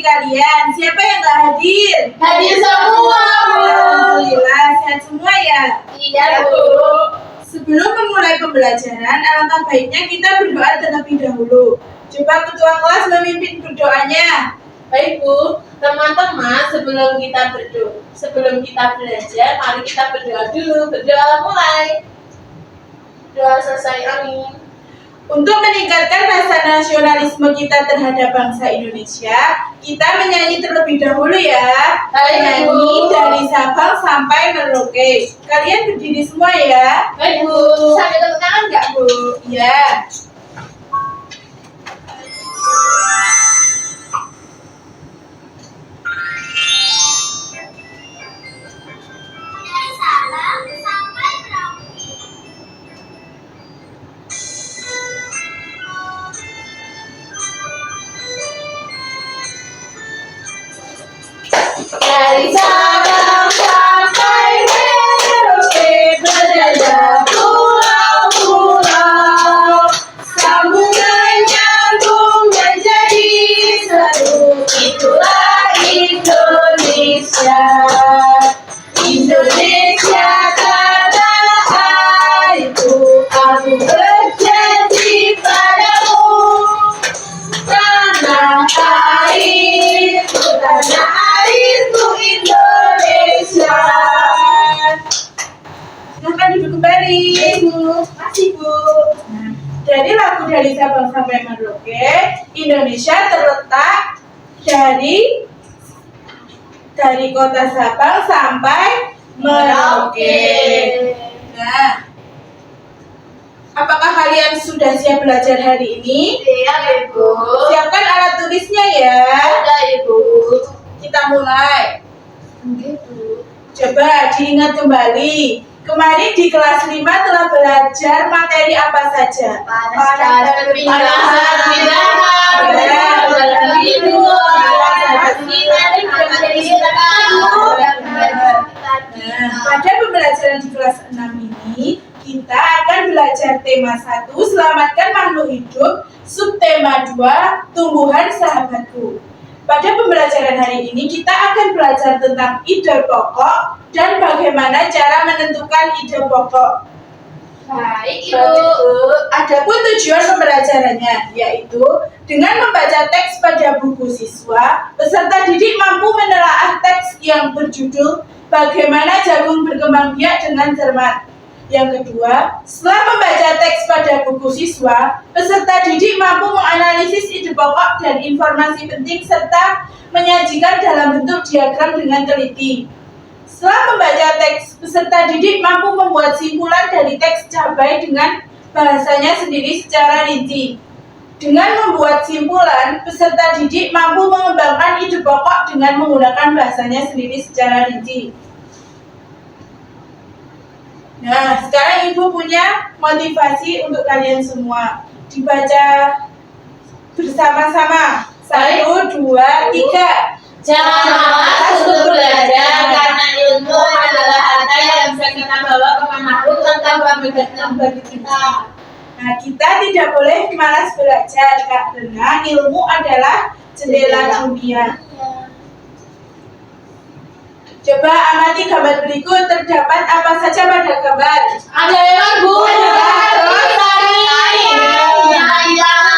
kalian? Siapa yang gak hadir? Hadir semua, Bu. Alhamdulillah, sehat semua ya? Iya, Bu. Sebelum memulai pembelajaran, alangkah baiknya kita berdoa terlebih dahulu. Coba ketua kelas memimpin berdoanya. Baik, Bu. Teman-teman, sebelum kita belajar, mari kita berdoa dulu. Berdoa mulai. Doa selesai, amin. Untuk meningkatkan rasa nasionalisme kita terhadap bangsa Indonesia, kita menyanyi terlebih dahulu ya. Baik, Bu. Menyanyi dari Sabang sampai Merauke. Kalian berdiri semua ya. Baik, Bu. Sambil tepuk tangan nggak, Bu? Ya. Dari Sabang sampai Merauke. Dari Sabang sampai Merauke, berjajah pulau-pulau, sambungan nyambung menjadi satu. Itulah Indonesia, Indonesia tanah airku. Aku berjanji padamu, tanah airku, tanah airku Indonesia. Silahkan duduk kembali. Bu, makasih, Bu. Nah, dari lagu dari Sabang sampai Merauke, Indonesia terletak dari kota Sabang sampai Merauke. Nah, apakah kalian sudah siap belajar hari ini? Iya, Ibu. Siapkan alat tulisnya ya. Ada, Ibu. Kita mulai. Gitu. Coba diingat kembali. Kemarin di kelas 5 telah belajar materi apa saja? Panas perpindahan wilayah, Nah, pada pembelajaran di kelas 6 ini, kita akan belajar tema 1, selamatkan makhluk hidup, subtema 2, tumbuhan sahabatku. Pada pembelajaran hari ini, kita akan belajar tentang ide pokok dan bagaimana cara menentukan ide pokok. Baik, Adapun tujuan pembelajarannya, yaitu dengan membaca teks pada buku siswa, peserta didik mampu menelaah teks yang berjudul Bagaimana Jagung Berkembang Biak dengan Cermat. Yang kedua, setelah membaca teks pada buku siswa, peserta didik mampu menganalisis ide pokok dan informasi penting serta menyajikan dalam bentuk diagram dengan teliti. Setelah membaca teks, peserta didik mampu membuat simpulan dari teks cabai dengan bahasanya sendiri secara rinci. Dengan membuat simpulan, peserta didik mampu mengembangkan ide pokok dengan menggunakan bahasanya sendiri secara rinci. Nah, sekarang Ibu punya motivasi untuk kalian semua. Dibaca bersama-sama. 1, 2, 3. Jangan malas untuk belajar, karena ilmu adalah harta yang bisa kita bawa kemanapun tanpa bagi kita. Nah, kita tidak boleh malas belajar karena ilmu adalah jendela dunia. Coba amati gambar berikut, terdapat apa saja pada gambar? Ada hewan, Bu. Terus Tari.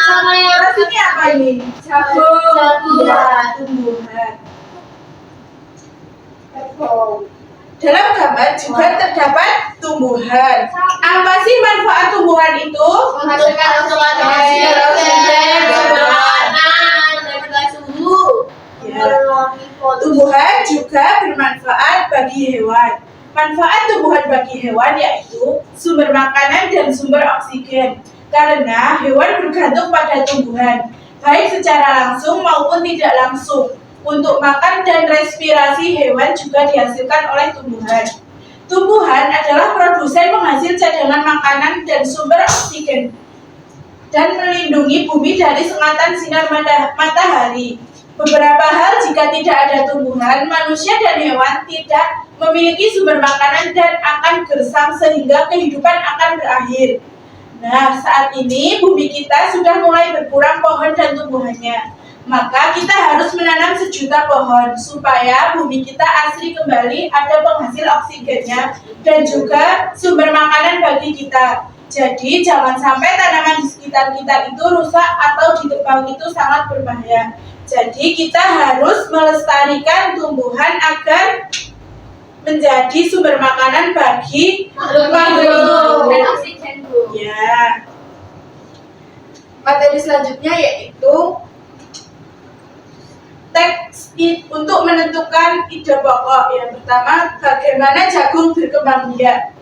Sama yang terus ini apa ini? Jagung. Ya, tumbuhan. Dalam gambar juga terdapat tumbuhan. Apa sih manfaat tumbuhan itu? Menghasilkan oksigen, makanan, dan suhu. Ya. Tumbuhan juga bermanfaat bagi hewan. Manfaat tumbuhan bagi hewan yaitu sumber makanan dan sumber oksigen. Karena hewan bergantung pada tumbuhan, baik secara langsung maupun tidak langsung. Untuk makan dan respirasi hewan juga dihasilkan oleh tumbuhan. Tumbuhan adalah produsen penghasil cadangan makanan dan sumber oksigen dan melindungi bumi dari sengatan sinar matahari. Beberapa hal jika tidak ada tumbuhan, manusia dan hewan tidak memiliki sumber makanan dan akan gersang sehingga kehidupan akan berakhir. Nah, saat ini bumi kita sudah mulai berkurang pohon dan tumbuhannya. Maka kita harus menanam 1.000.000 pohon supaya bumi kita asri kembali, ada penghasil oksigennya dan juga sumber makanan bagi kita. Jadi jangan sampai tanaman di sekitar kita itu rusak atau ditebang, itu sangat berbahaya. Jadi kita harus melestarikan tumbuhan agar menjadi sumber makanan bagi makhluk hidup. Dan oksigen, Bu. Ya. Materi selanjutnya yaitu teks untuk menentukan ide pokok. Yang pertama, bagaimana jagung berkembang biak.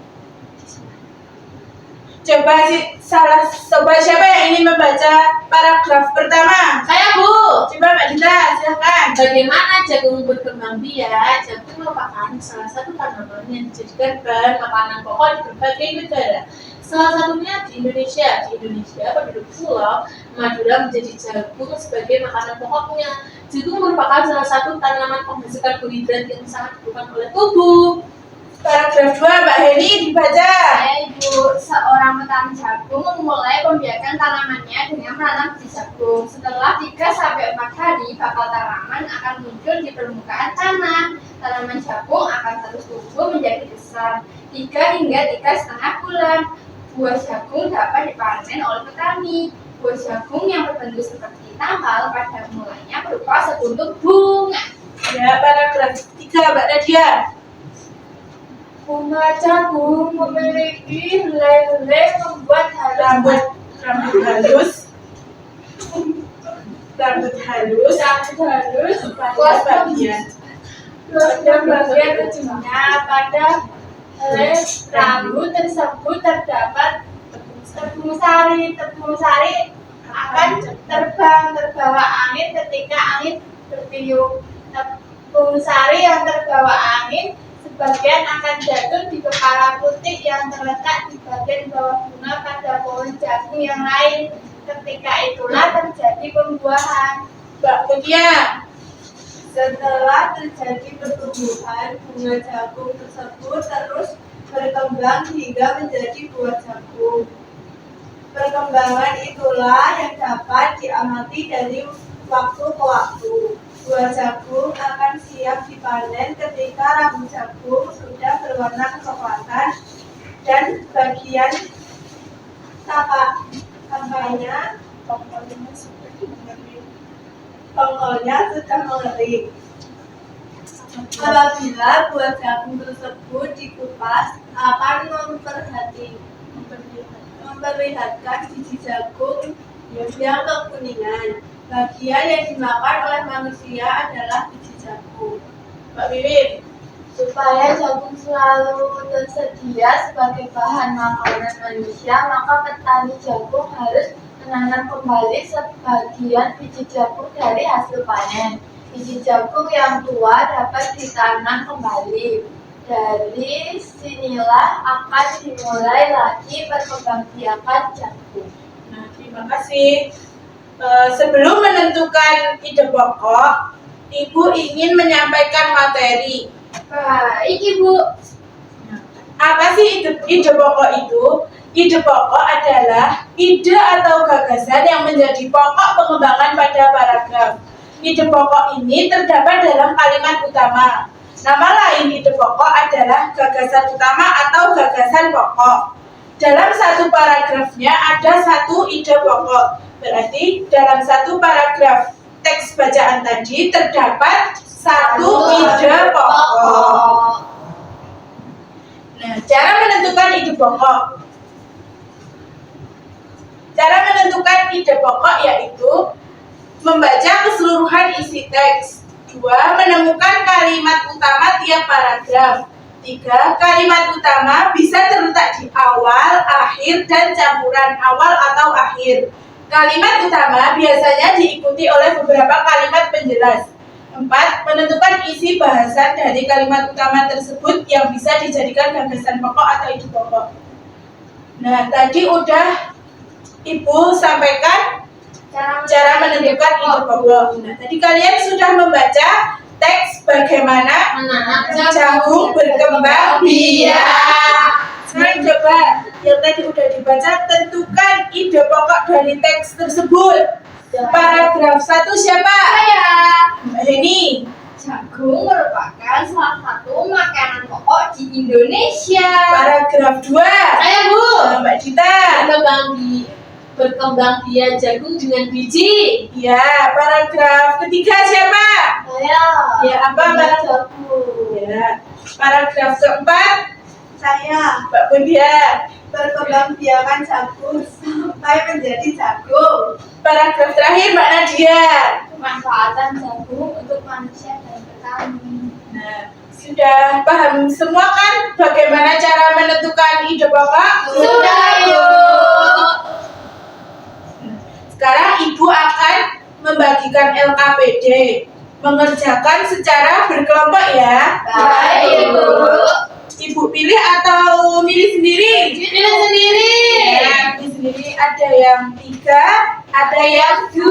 Coba siapa yang ingin membaca paragraf pertama? Saya, Bu. Coba Mbak Dita, silakan. Bagaimana jagung berkembang biak? Jagung merupakan salah satu tanaman yang dijadikan bahan makanan pokok di berbagai negara. Salah satunya di Indonesia. Di Indonesia, penduduk Pulau Madura menjadi jagung sebagai makanan pokoknya. Jagung merupakan salah satu tanaman penghasil karbohidrat yang sangat dibutuhkan oleh tubuh. Paragraf 2, Mbak Heni, dibaca. Saya, Ibu, seorang petani jagung memulai pembiakan tanamannya dengan menanam biji jagung. Setelah 3-4 hari, bakal tanaman akan muncul di permukaan tanah. Tanaman jagung akan terus tumbuh menjadi besar 3 hingga 3,5 bulan. Buah jagung dapat dipanen oleh petani. Buah jagung yang berbentuk seperti tangkal pada mulanya berupa sebuntut bunga. Ya, paragraf 3, Mbak Nadia. Bunga jagung memiliki helai-helai membuat Rambut halus. Rambut halus. Bagian. bagian ujungnya. Pada helai rambut tersebut terdapat tepung sari. Tepung sari akan terbang terbawa angin ketika angin bertiup. Tepung sari yang terbawa angin sebagian akan jatuh di kepala putih yang terletak di bagian bawah bunga pada pohon jagung yang lain. Ketika itulah terjadi pembuahan. Mbak Mutia. Setelah terjadi pertumbuhan, bunga jagung tersebut terus berkembang hingga menjadi buah jagung. Perkembangan itulah yang dapat diamati dari waktu ke waktu. Buah jagung akan siap dipanen ketika rambut jagung sudah berwarna kecoklatan dan bagian tangkainya pongkolnya sudah mengering. Apabila buah jagung tersebut dikupas, akan memperlihatkan biji jagung yang kekuningan. Bagian yang dimakan oleh manusia adalah biji jagung. Mbak Wiwin. Supaya jagung selalu tersedia sebagai bahan makanan manusia, maka petani jagung harus menanam kembali sebagian biji jagung dari hasil panen. Biji jagung yang tua dapat ditanam kembali. Dari sinilah akan dimulai lagi perkembangbiakan jagung. Nah, terima kasih. Sebelum menentukan ide pokok, Ibu ingin menyampaikan materi. Baik, Ibu. Apa sih ide pokok itu? Ide pokok adalah ide atau gagasan yang menjadi pokok pengembangan pada paragraf. Ide pokok ini terdapat dalam kalimat utama. Nama lain ide pokok adalah gagasan utama atau gagasan pokok. Dalam satu paragrafnya ada satu ide pokok. Berarti dalam satu paragraf teks bacaan tadi terdapat satu ide pokok. Nah, cara menentukan ide pokok. Cara menentukan ide pokok yaitu membaca keseluruhan isi teks. 2. Menemukan kalimat utama tiap paragraf. 3. Kalimat utama bisa terletak di awal, akhir, dan campuran awal atau akhir. Kalimat utama biasanya diikuti oleh beberapa kalimat penjelas. 4. Menentukan isi bahasan dari kalimat utama tersebut yang bisa dijadikan gagasan pokok atau ide pokok. Nah, tadi udah Ibu sampaikan cara menentukan ide pokok. Nah, tadi kalian sudah membaca teks bagaimana Menanam jagung berkembang biak. Sekarang coba yang tadi udah dibaca, tentukan ide pokok dari teks tersebut. Paragraf 1 siapa? Saya. Mbak Heni. Jagung merupakan salah satu makanan pokok di Indonesia. Paragraf 2. Saya Bu. Mbak Dita. Berkembang biak jagung dengan biji. Ya, paragraf ketiga siapa? Saya. Ya, apa paragraf? Jagung. Ya. Paragraf keempat, Saya Mbak Budia. berkembangbiakan jagung sampai menjadi jagung. Paragraf terakhir, Mbak Nadia. Pemanfaatan jagung untuk manusia dan petani. Nah, sudah paham semua kan bagaimana cara menentukan ide pokok? Sudah, Ibu. Sekarang Ibu akan membagikan LKPD, mengerjakan secara berkelompok ya. Baik, Ibu. Ibu pilih atau milih sendiri? Pilih sendiri. Ya, pilih sendiri. Ada yang 3, ada yang 2.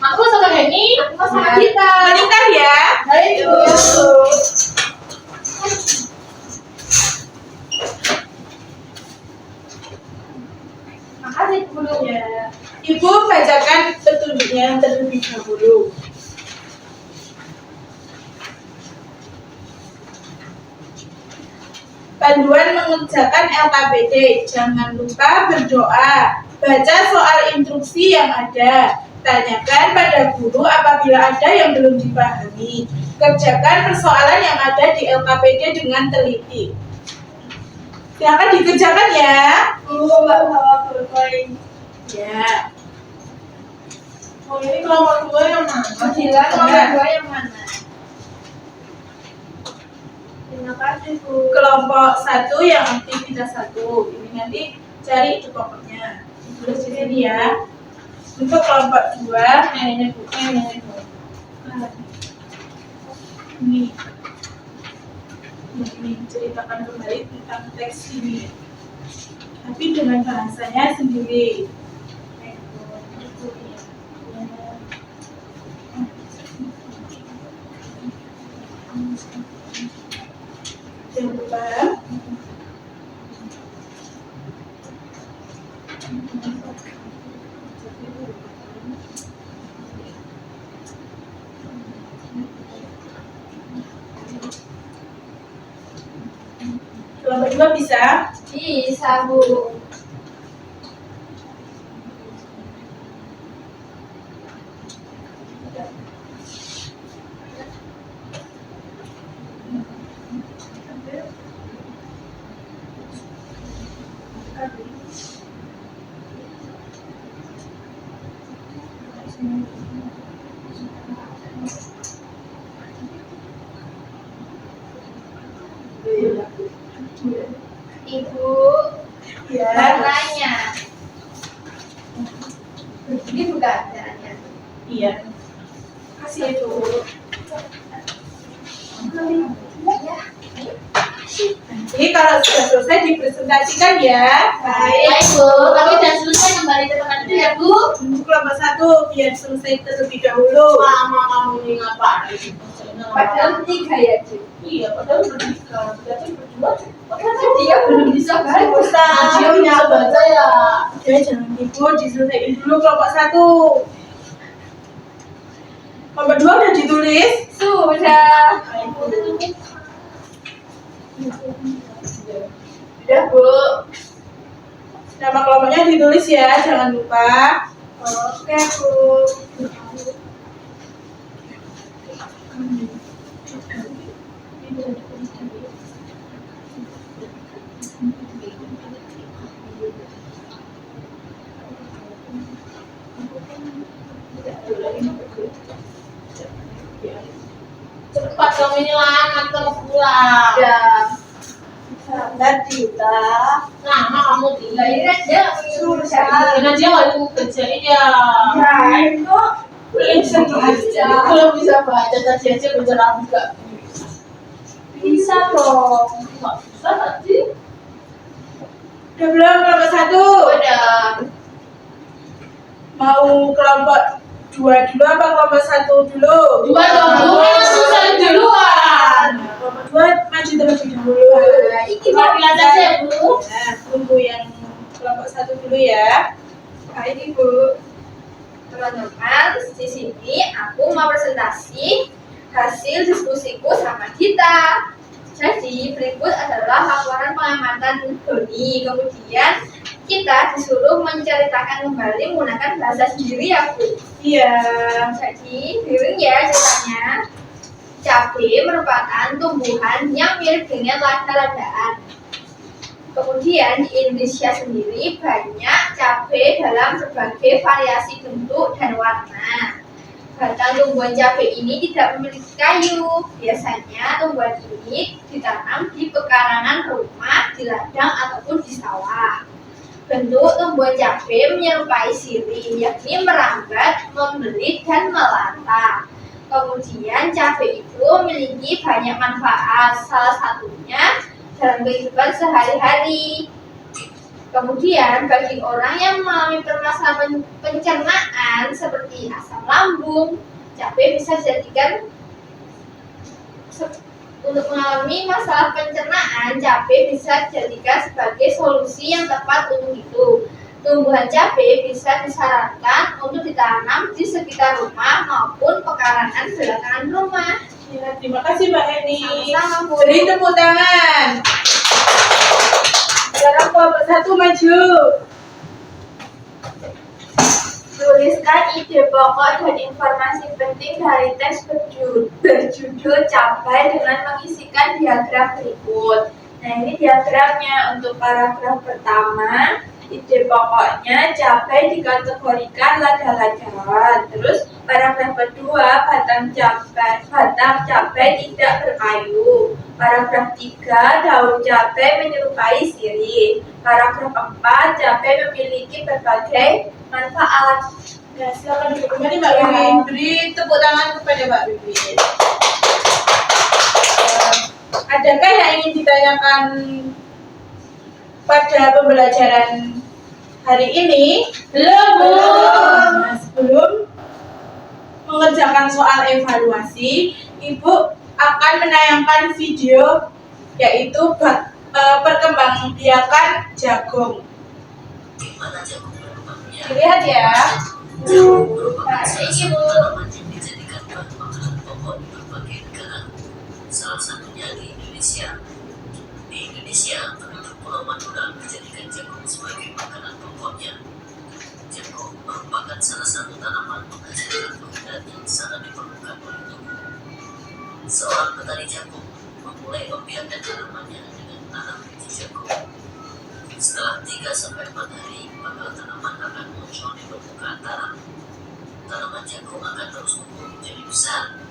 Aku sama Heni. Aku sama Dita. Menikah ya. Baik, Ibu. Makasih, Bu. Ya. Ibu bacakan petunjuknya terlebih dahulu. Panduan mengerjakan LKPD. Jangan lupa berdoa. Baca soal instruksi yang ada. Tanyakan pada guru apabila ada yang belum dipahami. Kerjakan persoalan yang ada di LKPD dengan teliti. Silakan dikerjakan ya. Mbak bawa bermain. Ya. Oh, ini kelompok 2 yang mana? Silakan nomor 2 yang mana? Terima kasih Bu. Kelompok 1 yang aktivitas 1. Ini nanti cari ide pokoknya. Tulis di sini ya. Untuk kelompok 2, Ini Bu. ini. Ini ceritakan kembali tentang teks ini. Tapi dengan bahasanya sendiri. Jangan lupa. Kelompok 2 bisa? Bisa, Bu. Ibu, Ya. warnanya. Ini bukan caranya. Iya. Kasih itu. Ya. Jadi kalau sudah selesai dipresentasikan ya. Baik Bu. Tapi jangan selesai kembali ke tempat itu ya Bu. Untuk kelompok 1 biar selesai terlebih dahulu. Lama kamu ini ngapain? Padahal 3 ya, Bu. Iya, padahal bertiga. Jadi berdua. Padahal dia belum bisa baca. Dia bisa baca ya. Oke, jangan Ibu diselesaikan dulu kelompok 1. Kelompok 2 udah ditulis? Sudah. Sudah, Bu. Nama kelompoknya ditulis ya, jangan lupa. Oke, Bu. Cepat kamu ini lama terus pulang. Ya. Sahabat Dita. Lama kamu di. Lah ini aja susah. Karena dia nggak mau kerjain ya. Ya, itu Belum bisa baca. Belum bisa baca tadi aja berjalan nggak bisa dong. nggak bisa tadi. Udah belum kelompok 1? Udah. Mau kelompok 2 dulu apa kelompok 1 dulu? Dua dong Bu. Langsung saya duluan. Nah, kelompok 2 maju terlebih dahulu. Nah, ini Kita lihat aja ya Bu. Nah, tunggu yang kelompok 1 dulu ya. Baik Ibu. Teman-teman, di sini aku mau presentasi hasil diskusiku sama kita. Jadi berikut adalah laporan pengamatan Doni. Kemudian kita disuruh menceritakan kembali menggunakan bahasa sendiri ya Bu. Iya. Jadi bingung ya ceritanya. Cabai merupakan tumbuhan yang mirip dengan lada-ladaan. Kemudian di Indonesia sendiri banyak cabai dalam berbagai variasi bentuk dan warna. Batang tumbuhan cabai ini tidak memiliki kayu. Biasanya tumbuhan ini ditanam di pekarangan rumah, di ladang ataupun di sawah. Bentuk tumbuhan cabai menyerupai sirih, yakni merambat, membelit, dan melata. Kemudian cabai itu memiliki banyak manfaat, salah satunya dalam kehidupan sehari-hari. Kemudian bagi orang yang mengalami permasalahan pencernaan seperti asam lambung, cabai bisa dijadikan untuk mengalami masalah pencernaan, cabai bisa dijadikan sebagai solusi yang tepat untuk itu. Tumbuhan cabai bisa disarankan untuk ditanam di sekitar rumah maupun pekarangan belakangan rumah. Ya, terima kasih Mbak Eni. Sama-sama, Bu. Beri tepuk tangan. Sekarang kelompok 1 maju. Tuliskan ide pokok dan informasi penting dari teks berjudul cabai dengan mengisikan diagram berikut. Nah, ini diagramnya. Untuk paragraf pertama, ide pokoknya cabai dikategorikan lada-ladaan. Terus paragraf kedua, batang cabai tidak berkayu. Paragraf 3, daun cabai menyerupai sirih. Paragraf 4, cabai memiliki berbagai manfaat. Ya, silakan duduk kembali Mbak Wiwin. Beri tepuk tangan kepada Mbak Wiwin. Adakah yang ingin ditanyakan pada pembelajaran hari ini? Belum. Nah, sebelum mengerjakan soal evaluasi, Ibu akan menayangkan video yaitu perkembangbiakan jagung. Lihat ya. Baik, Ibu. Salah satunya di Indonesia. Di Indonesia, penduduk Pulau Madura menjadikan jagung sebagai makanan pokoknya. Jagung merupakan salah satu tanaman penghasil karbohidrat yang sangat diperlukan oleh tubuh. Seorang petani jagung memulai membiarkan tanamannya dengan menanam biji jagung. Setelah 3-4 hari, maka tanaman akan muncul di permukaan tanah. Tanaman jagung akan terus tumbuh menjadi besar.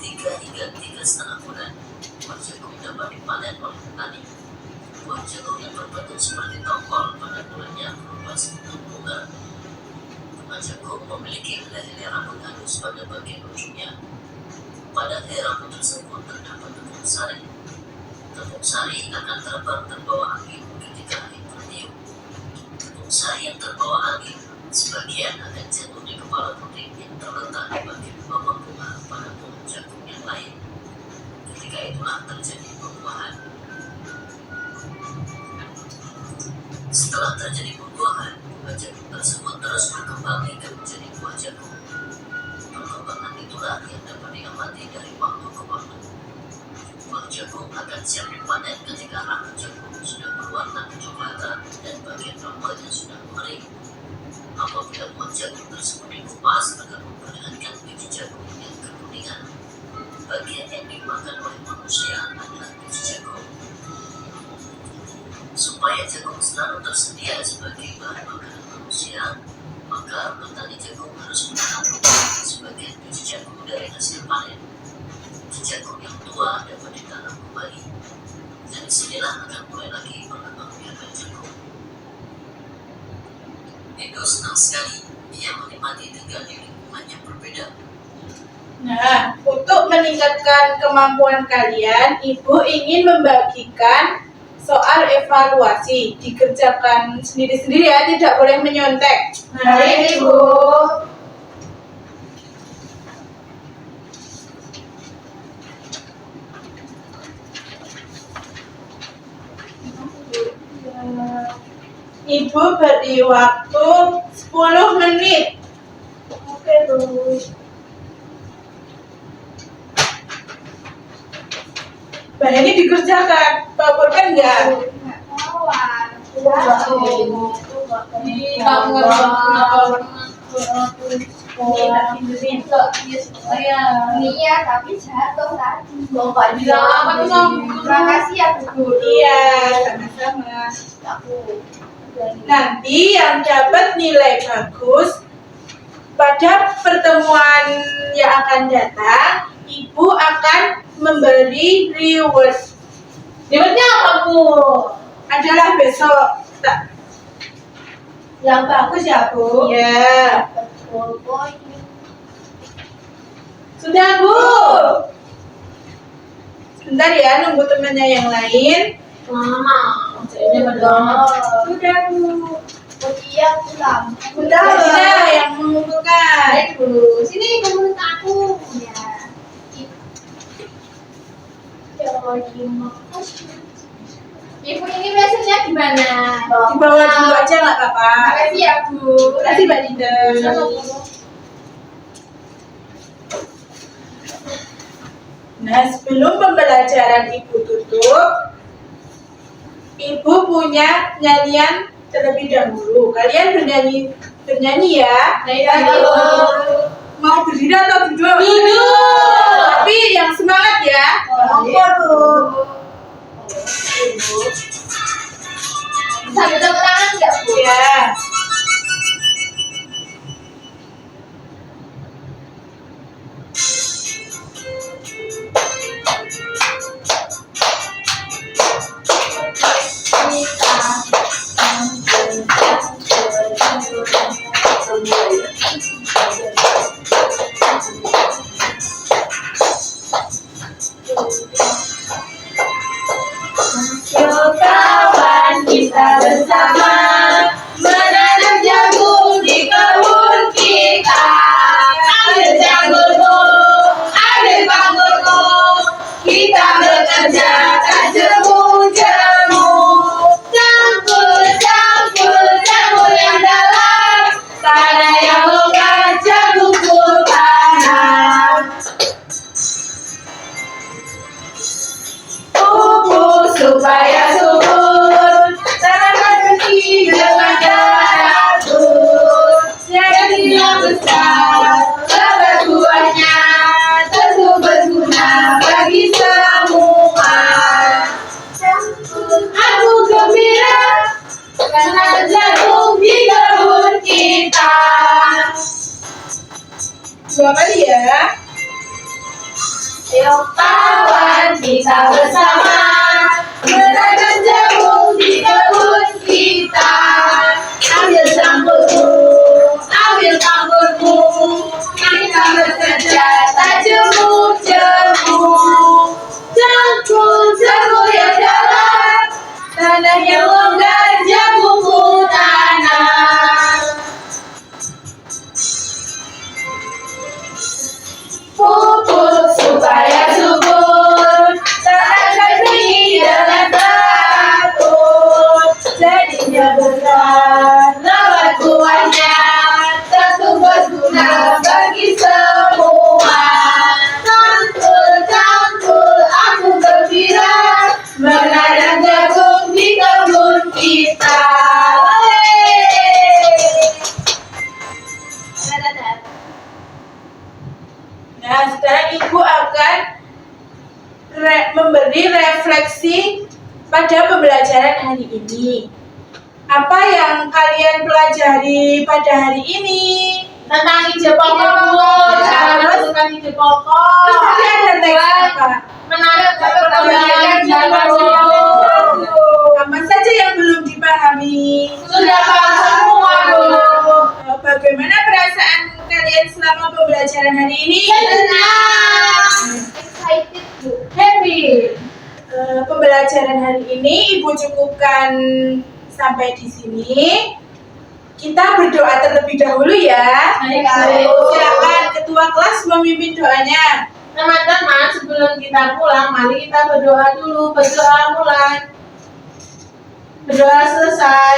3 hingga 3,5 bulan, buah jagung dapat dipanen oleh petani. Buah jagung yang berbentuk seperti tongkol pada bulannya berupa bentuk bunga. Bunga jagung memiliki helai-helai rambut halus pada bagian ujungnya. Pada helai rambut tersebut terdapat tepung sari. Tepung sari akan terbang terbawa angin ketika angin bertiup. Tepung sari yang terbawa angin sebagian akan jatuh di kepala putih yang terletak di bagian bawah bunga pada pohon jagung yang lain. Ketika itulah terjadi pembuahan. Setelah terjadi pembuahan, buah jagung tersebut terus berkembang hingga menjadi buah jagung. Perkembangan itulah yang dapat diamati dari waktu ke waktu. Buah jagung akan siap dipanen ketika rambut jagung sudah berwarna kecoklatan dan bagian rambutnya sudah mengering. Apabila buah jagung tersebut dikupas akan memperlihatkan biji jagung yang kekuningan. Bagian yang dimakan oleh manusia adalah biji jagung. Supaya jagung selalu tersedia sebagai bahan makanan manusia, maka petani jagung harus menanam sebagian biji jagung dari hasil panen. Biji jagung yang tua dapat ditanam kembali. Dan disinilah akan mulai lagi perkembangbiakan jagung. Edo senang sekali, ia menikmati tinggal di lingkungan yang berbeda. Nah, untuk meningkatkan kemampuan kalian, Ibu ingin membagikan soal evaluasi. Dikerjakan sendiri-sendiri ya, tidak boleh menyontek. Baik, Ibu. Ibu Ibu beri waktu 10 menit. Oke, Bu. Bah, ini dikerjakan. Pak Purkan enggak? Nggak tahu, ah. Ini kamu nggak Iya, tapi jatuh tadi. bilang apa tuh kamu? Terima kasih ya, Bu. Iya, sama-sama. Nanti yang dapat nilai bagus pada pertemuan yang akan datang, Ibu akan memberi reward. Rewardnya apa, Bu? Adalah besok. Yang bagus ya, Bu. Ya. Sudah, Bu. Sebentar ya, nunggu temannya yang lain. Mama, ini berdoa. Sudah, Bu. Oh iya, pulang. Sudah yang mengumpulkan. Baik, Bu. Sini kamu aku. Ya. Ibu ini biasanya gimana? Di bawah dulu aja nggak apa-apa. Makasih ya, Bu. Terima kasih, Mbak Dinda. Nah, sebelum pembelajaran Ibu tutup, Ibu punya nyanyian terlebih dahulu. Kalian bernyanyi ya. Mau berdiri atau duduk? Duduk. Tapi yang semangat ya. Iya, Bu. Sambil tepuk tangan nggak, Bu? Ya. Yuk kawan kita bersama menanam jagung di kebun kita. Ambil jagungmu, ambil panggulmu, kita bekerja tak jemu-jemu. Cangkul, cangkul, cangkul yang dalam, tanah yang longgar jagungku tanam. Pupuk supaya subur, tanaman bersih dengan teratur. Jadinya besar, lebat buahnya, tentu berguna bagi semua. Aku gembira karena jagung di kebun kita. Dua kali ya. Yuk kawan kita bersama menanam jagung di kebun kita. Ambil cangkulmu, ambil panggulmu, kita bekerja tak jemu-jemu. Cangkul, cangkul yang dalam, tanah yang longgar jagungku tanam. Pupuk supaya subur, tanam bersih dengan teratur. Jadinya besar, lebat buahnya, tentu berguna bagi semua. Cangkul, cangkul, aku gembira menanam jagung di kebun kita. Nah, sekarang Ibu akan memberi refleksi pada pembelajaran hari ini. Apa yang kalian pelajari pada hari ini? Tentang ide pokok, Bu. Cara menentukan ide pokok. Terus tadi ada teks apa? Menarik perkembangan zaman. Apa saja yang belum dipahami? Sudah paham semua, Bu. Bagaimana perasaan kalian selama pembelajaran hari ini? Senang. Excited, Bu. Happy. Pembelajaran hari ini Ibu cukupkan sampai di sini. Kita berdoa terlebih dahulu ya. Baik. Silakan ketua kelas memimpin doanya. Teman-teman, sebelum kita pulang, mari kita berdoa dulu. Berdoa mulai. Sudah selesai.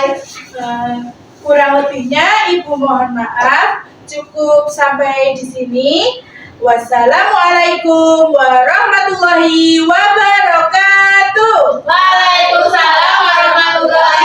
Kurang lebihnya Ibu mohon maaf. Cukup sampai di sini. Wassalamualaikum warahmatullahi wabarakatuh. Waalaikumsalam warahmatullahi